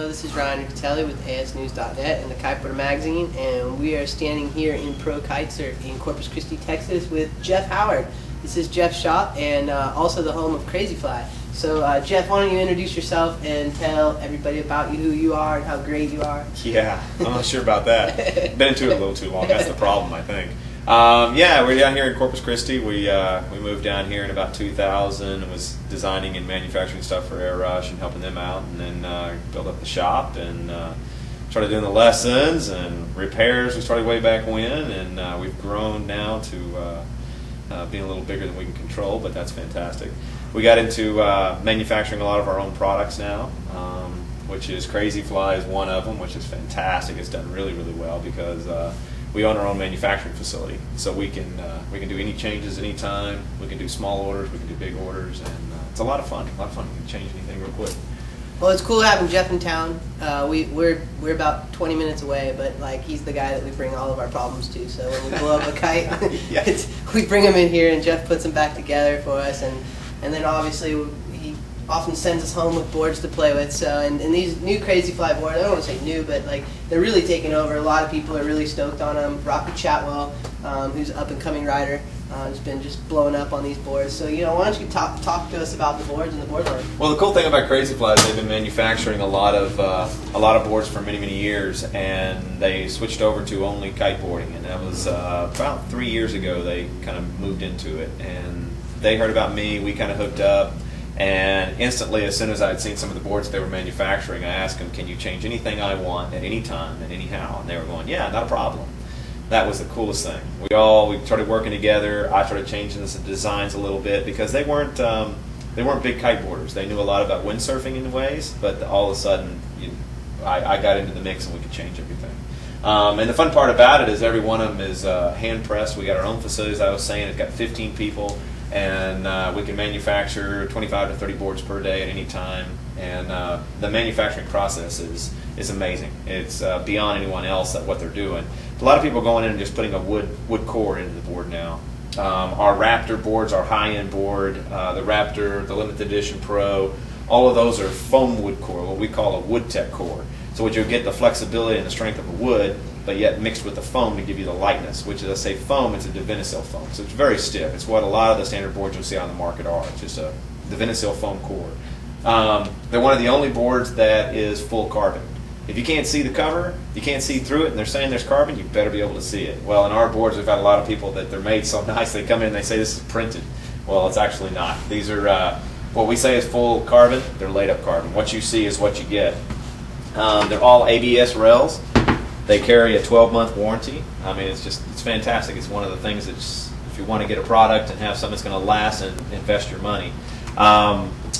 This is Ryan Ricatelli with ASNews.net and the Kiteboarder Magazine, and we are standing here in ProKitesurf in Corpus Christi, Texas with Jeff Howard. This is Jeff's shop and also the home of CrazyFly. So Jeff, why don't you introduce yourself and tell everybody about you, who you are, and how great you are. Yeah, I'm not sure about that. Been into it a little too long. That's the problem, I think. Yeah, we're down here in Corpus Christi. We moved down here in about 2000 and was designing and manufacturing stuff for Air Rush and helping them out, and then built up the shop and started doing the lessons and repairs. We started way back when, and we've grown now to being a little bigger than we can control, but that's fantastic. We got into manufacturing a lot of our own products now, which is CrazyFly is one of them, which is fantastic. It's done really, really well because we own our own manufacturing facility, so we can do any changes anytime. We can do small orders, we can do big orders, and it's a lot of fun. A lot of fun. We can change anything real quick. Well, it's cool having Jeff in town. We're about 20 minutes away, but like he's the guy that we bring all of our problems to. So when we blow up a kite, we bring him in here, and Jeff puts them back together for us, and then obviously he often sends us home with boards to play with. So and these new CrazyFly boards, I don't want to say new, but like they're really taking over. A lot of people are really stoked on them. Rocky Chatwell, who's an up and coming rider, has been just blowing up on these boards. So why don't you talk to us about the boards and the board line? Well, the cool thing about CrazyFly is they've been manufacturing a lot of boards for many, many years, and they switched over to only kiteboarding, and that was about 3 years ago. They kind of moved into it, and they heard about me. We kind of hooked up. And instantly, as soon as I had seen some of the boards they were manufacturing, I asked them, "Can you change anything I want at any time and anyhow?" And they were going, "Yeah, not a problem." That was the coolest thing. We started working together. I started changing the designs a little bit because they weren't big kiteboarders. They knew a lot about windsurfing in ways, but all of a sudden, I got into the mix and we could change everything. And the fun part about it is every one of them is hand pressed. We got our own facilities. I was saying it's got 15 people. And we can manufacture 25 to 30 boards per day at any time, and the manufacturing process is amazing. It's beyond anyone else at what they're doing. A lot of people are going in and just putting a wood core into the board now. Our Raptor boards, our high-end board, the Raptor, the Limited Edition Pro, all of those are foam wood core, what we call a wood tech core. So what you'll get the flexibility and the strength of a wood, but yet mixed with the foam to give you the lightness, which is, I say foam, it's a Divinyl foam. So it's very stiff. It's what a lot of the standard boards you'll see on the market are. It's just a Divinyl foam core. They're one of the only boards that is full carbon. If you can't see the cover, you can't see through it, and they're saying there's carbon, you better be able to see it. Well, in our boards, we've had a lot of people that they're made so nice, they come in and they say this is printed. Well, it's actually not. These are, what we say is full carbon, they're laid up carbon. What you see is what you get. They're all ABS rails. They carry a 12-month warranty. I mean, it's fantastic. It's one of the things that's, if you want to get a product and have something that's going to last and invest your money.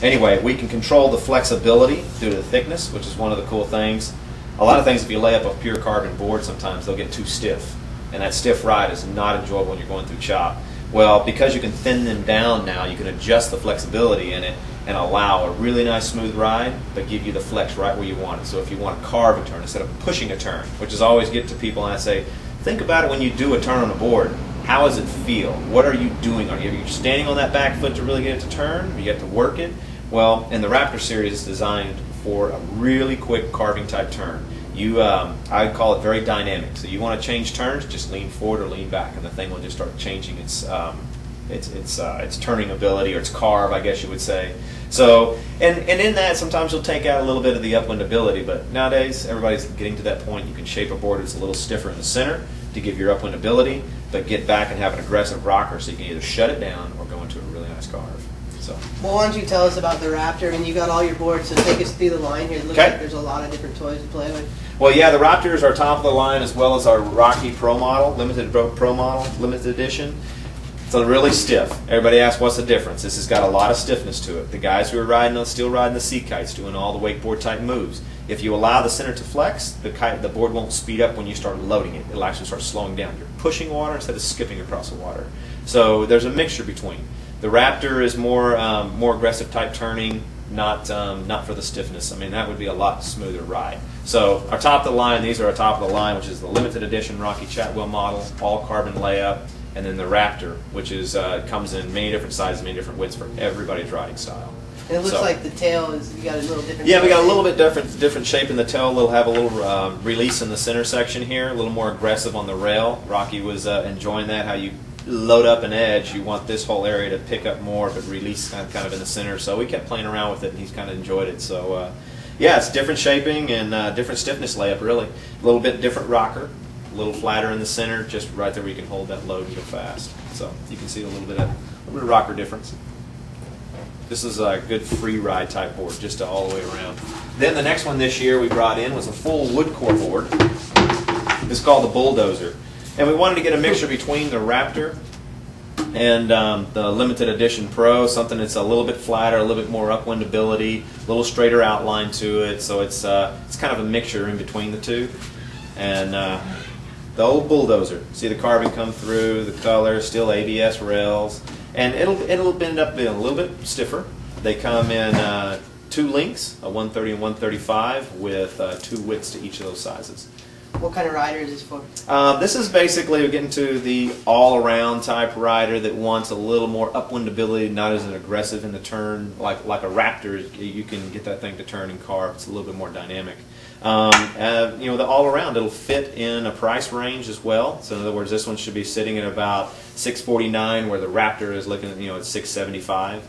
Anyway, we can control the flexibility due to the thickness, which is one of the cool things. A lot of things, if you lay up a pure carbon board, sometimes they'll get too stiff, and that stiff ride is not enjoyable when you're going through chop. Well, because you can thin them down now, you can adjust the flexibility in it and allow a really nice smooth ride, but give you the flex right where you want it. So if you want to carve a turn instead of pushing a turn, which is always get to people, and I say, think about it when you do a turn on a board. How does it feel? What are you doing? Are you standing on that back foot to really get it to turn? You have to work it? Well, and the Raptor series is designed for a really quick carving type turn. I call it very dynamic. So you want to change turns, just lean forward or lean back, and the thing will just start changing its turning ability, or its carve, I guess you would say. So, and in that, sometimes you'll take out a little bit of the upwind ability, but nowadays everybody's getting to that point. You can shape a board that's a little stiffer in the center to give your upwind ability, but get back and have an aggressive rocker, so you can either shut it down or go into a really nice carve. So. Well, why don't you tell us about the Raptor? I mean, you got all your boards, so take us through the line here. It looks like there's a lot of different toys to play with. Well, yeah, the Raptor is our top of the line, as well as our Rocky Pro model, Limited Pro model, Limited Edition. It's really stiff. Everybody asks, what's the difference? This has got a lot of stiffness to it. The guys who are still riding the sea kites, doing all the wakeboard type moves. If you allow the center to flex, the board won't speed up when you start loading it. It'll actually start slowing down. You're pushing water instead of skipping across the water. So there's a mixture between. The Raptor is more aggressive type turning, not for the stiffness. I mean, that would be a lot smoother ride. So our top of the line, these are our top of the line, which is the Limited Edition Rocky Chatwell model, all carbon layup, and then the Raptor, which is comes in many different sizes, many different widths for everybody's riding style. And it looks like the tail is, you got a little different. Yeah, we got a little bit different shape in the tail. We'll have a little release in the center section here, a little more aggressive on the rail. Rocky was enjoying that, how you load up an edge. You want this whole area to pick up more, but release kind of in the center. So we kept playing around with it, and he's kind of enjoyed it. So yeah, it's different shaping and different stiffness layup, really. A little bit different rocker, a little flatter in the center, just right there where you can hold that load and go fast. So you can see a little bit of rocker difference. This is a good free ride type board, just all the way around. Then the next one this year we brought in was a full wood core board. It's called the Bulldozer. And we wanted to get a mixture between the Raptor and the limited edition Pro, something that's a little bit flatter, a little bit more upwind ability, a little straighter outline to it. So it's kind of a mixture in between the two. And the old Bulldozer. See the carbon come through, the color, still ABS rails. And it'll end up being a little bit stiffer. They come in 2 lengths, a 130 and 135, with 2 widths to each of those sizes. What kind of rider is this for? This is basically, we're getting to the all-around type rider that wants a little more upwind ability, not as aggressive in the turn. Like a Raptor, you can get that thing to turn and carve. It's a little bit more dynamic. You know, the all-around, it'll fit in a price range as well. So in other words, this one should be sitting at about $649, where the Raptor is looking at, you know, at $675.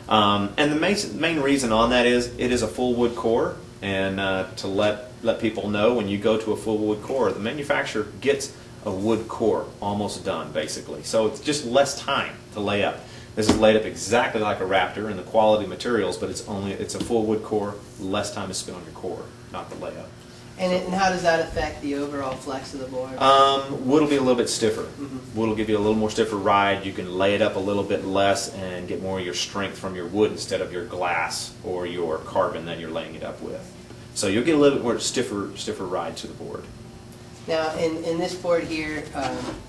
And the main reason on that is it is a full wood core, and to let people know, when you go to a full wood core, the manufacturer gets a wood core almost done, basically. So it's just less time to lay up. This is laid up exactly like a Raptor in the quality materials, but it's a full wood core. Less time is spent on your core, not the layup. And how does that affect the overall flex of the board? Wood will be a little bit stiffer. Wood will give you a little more stiffer ride. You can lay it up a little bit less and get more of your strength from your wood instead of your glass or your carbon that you're laying it up with. So you'll get a little bit more stiffer ride to the board. Now, in this board here,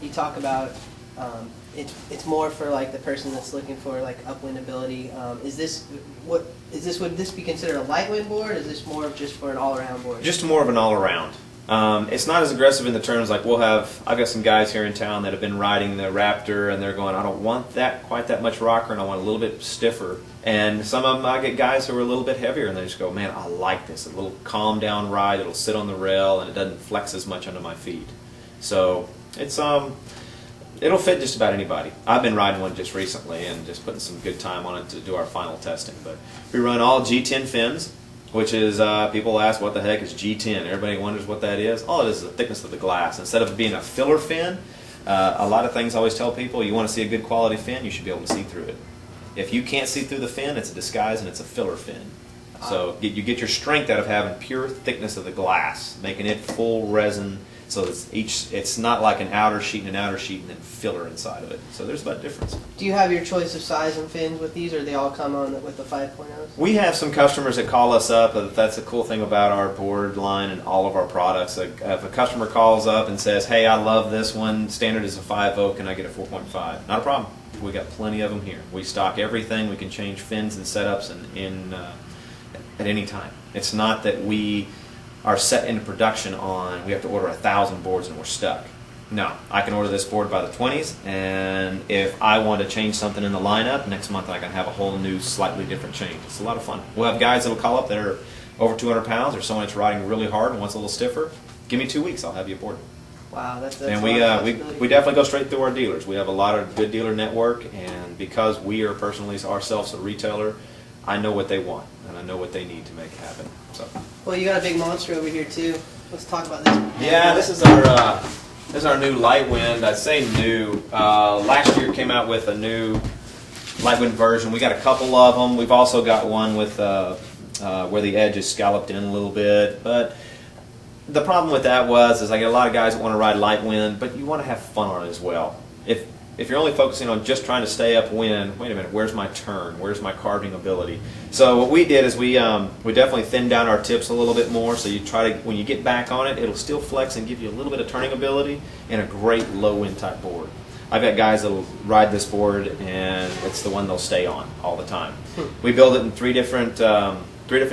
you talk about it's more for like the person that's looking for like upwind ability. Would this be considered a light wind board? Or is this more of just for an all-around board? Just more of an all-around. It's not as aggressive in the turns. Like I've got some guys here in town that have been riding the Raptor, and they're going, I don't want quite that much rocker, and I want a little bit stiffer. And some of them, I get guys who are a little bit heavier, and they just go, man, I like this. A little calm down ride. It'll sit on the rail, and it doesn't flex as much under my feet. So it's it'll fit just about anybody. I've been riding one just recently and just putting some good time on it to do our final testing. But we run all G10 fins, which is, people ask what the heck is G10. Everybody wonders what that is. All it is the thickness of the glass. Instead of being a filler fin, a lot of things I always tell people, you want to see a good quality fin, you should be able to see through it. If you can't see through the fin, it's a disguise and it's a filler fin. So you get your strength out of having pure thickness of the glass, making it full resin. So it's not like an outer sheet and an outer sheet and then filler inside of it. So there's about a difference. Do you have your choice of size and fins with these, or do they all come on with the 5.0s? We have some customers that call us up. That's the cool thing about our board line and all of our products. If a customer calls up and says, hey, I love this one, standard is a 5.0, can I get a 4.5? Not a problem. We got plenty of them here. We stock everything. We can change fins and setups at any time. It's not that we are set into production on, we have to order 1,000 boards and we're stuck. No, I can order this board by the 20s, and if I want to change something in the lineup, next month I can have a whole new, slightly different change. It's a lot of fun. We'll have guys that'll call up that are over 200 pounds, or someone that's riding really hard and wants a little stiffer. Give me 2 weeks, I'll have you a board. Wow, that's and we definitely go straight through our dealers. We have a lot of good dealer network, and because we are personally ourselves a retailer, I know what they want, and I know what they need to make it happen. So. Well, you got a big monster over here too. Let's talk about this. Yeah, this is our new light wind. I say new. Last year came out with a new light wind version. We got a couple of them. We've also got one with where the edge is scalloped in a little bit. But the problem with that is I get a lot of guys that want to ride light wind, but you want to have fun on it as well. If you're only focusing on just trying to stay upwind, wait a minute, where's my turn? Where's my carving ability? So what we did is we definitely thinned down our tips a little bit more, so you try to, when you get back on it, it'll still flex and give you a little bit of turning ability and a great low wind type board. I've got guys that'll ride this board and it's the one they'll stay on all the time. We build it in three different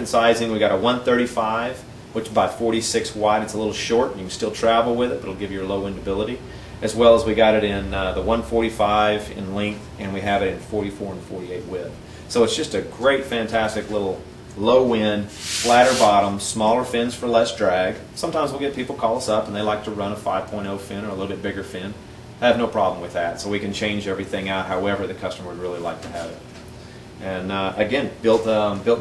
sizing. We got a 135, which by 46 wide. It's a little short. You can still travel with it, but it'll give you a low wind ability. As well as we got it in the 145 in length, and we have it in 44 and 48 width. So it's just a great, fantastic little low wind, flatter bottom, smaller fins for less drag. Sometimes we'll get people call us up and they like to run a 5.0 fin or a little bit bigger fin. I have no problem with that. So we can change everything out however the customer would really like to have it. And again, built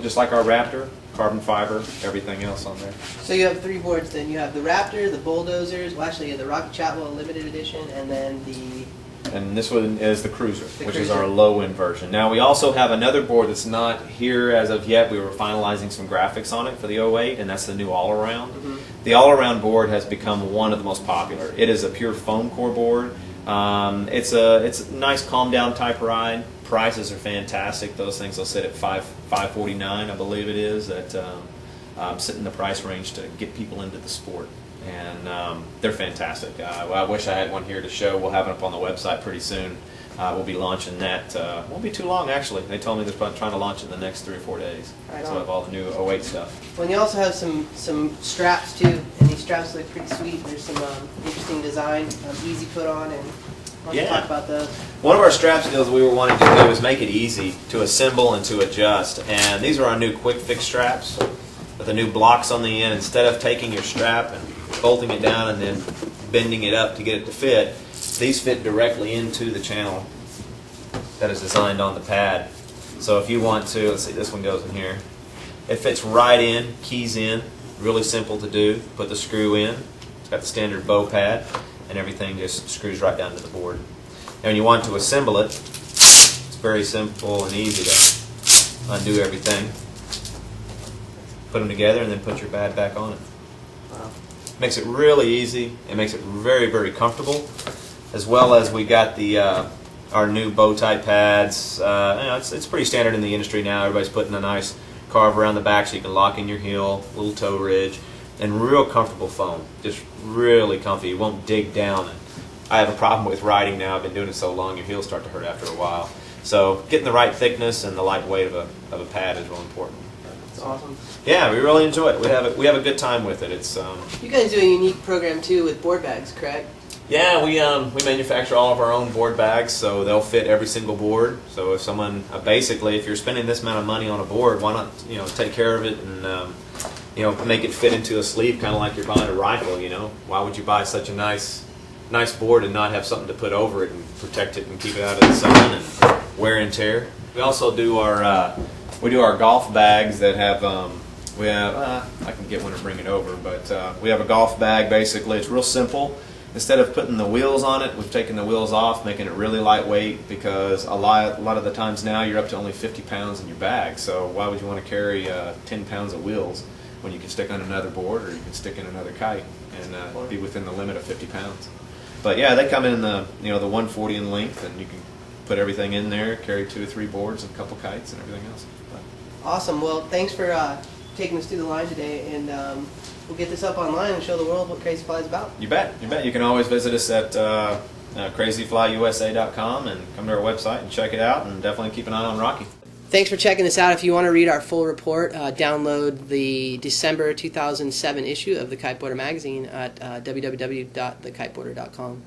just like our Raptor, carbon fiber, everything else on there. So you have 3 boards then. You have the Raptor, the Bulldozers, well actually the Rocky Chatwell Limited Edition, and then the... And this one is the Cruiser, which is our low-end version. Now we also have another board that's not here as of yet. We were finalizing some graphics on it for the 08, and that's the new All-Around. Mm-hmm. The All-Around board has become one of the most popular. It is a pure foam core board. It's a nice calm-down type ride. Prices are fantastic. Those things will sit at $549, I believe it is. That sit in the price range to get people into the sport. And they're fantastic. Well, I wish I had one here to show. We'll have it up on the website pretty soon. We'll be launching that. Won't be too long, actually. They told me they're trying to launch it in the next 3 or 4 days. Right so I have all the new 08 stuff. Well, and you also have some straps too, and these straps look pretty sweet. There's some interesting design, easy put on, and why don't you talk about those? One of our strap deals we were wanting to do is make it easy to assemble and to adjust. And these are our new quick fix straps with the new blocks on the end. Instead of taking your strap and bolting it down and then bending it up to get it to fit, these fit directly into the channel that is designed on the pad. So if you want to, let's see, this one goes in here. It fits right in, keys in, really simple to do. Put the screw in, it's got the standard bow pad, and everything just screws right down to the board. And when you want to assemble it, it's very simple and easy to undo everything. Put them together and then put your pad back on it. Wow. Makes it really easy. It makes it very, very comfortable. As well as we got the our new bow tie pads. You know, it's pretty standard in the industry now. Everybody's putting a nice carve around the back so you can lock in your heel, little toe ridge, and real comfortable foam. Just really comfy. You won't dig down. And I have a problem with riding now. I've been doing it so long, your heels start to hurt after a while. So getting the right thickness and the light weight of a pad is real important. That's awesome. Yeah, we really enjoy it. We have a good time with it. It's you guys do a unique program too with board bags, correct? Yeah, we manufacture all of our own board bags, so they'll fit every single board. So if someone basically, if you're spending this amount of money on a board, why not take care of it and make it fit into a sleeve, kind of like you're buying a rifle. Why would you buy such a nice board and not have something to put over it and protect it and keep it out of the sun and wear and tear? We also do our golf bags that have I can get one to bring it over, but we have a golf bag. Basically, it's real simple. Instead of putting the wheels on it, we've taken the wheels off, making it really lightweight, because a lot of the times now you're up to only 50 pounds in your bag. So why would you want to carry 10 pounds of wheels when you can stick on another board or you can stick in another kite and be within the limit of 50 pounds? But yeah, they come in the the 140 in length, and you can put everything in there, carry 2 or 3 boards and a couple kites and everything else. Awesome. Well, thanks for taking us through the line today, and we'll get this up online and show the world what CrazyFly is about. You bet. You bet. You can always visit us at CrazyFlyUSA.com and come to our website and check it out, and definitely keep an eye on Rocky. Thanks for checking this out. If you want to read our full report, download the December 2007 issue of the Kiteboarder Magazine at www.thekiteboarder.com.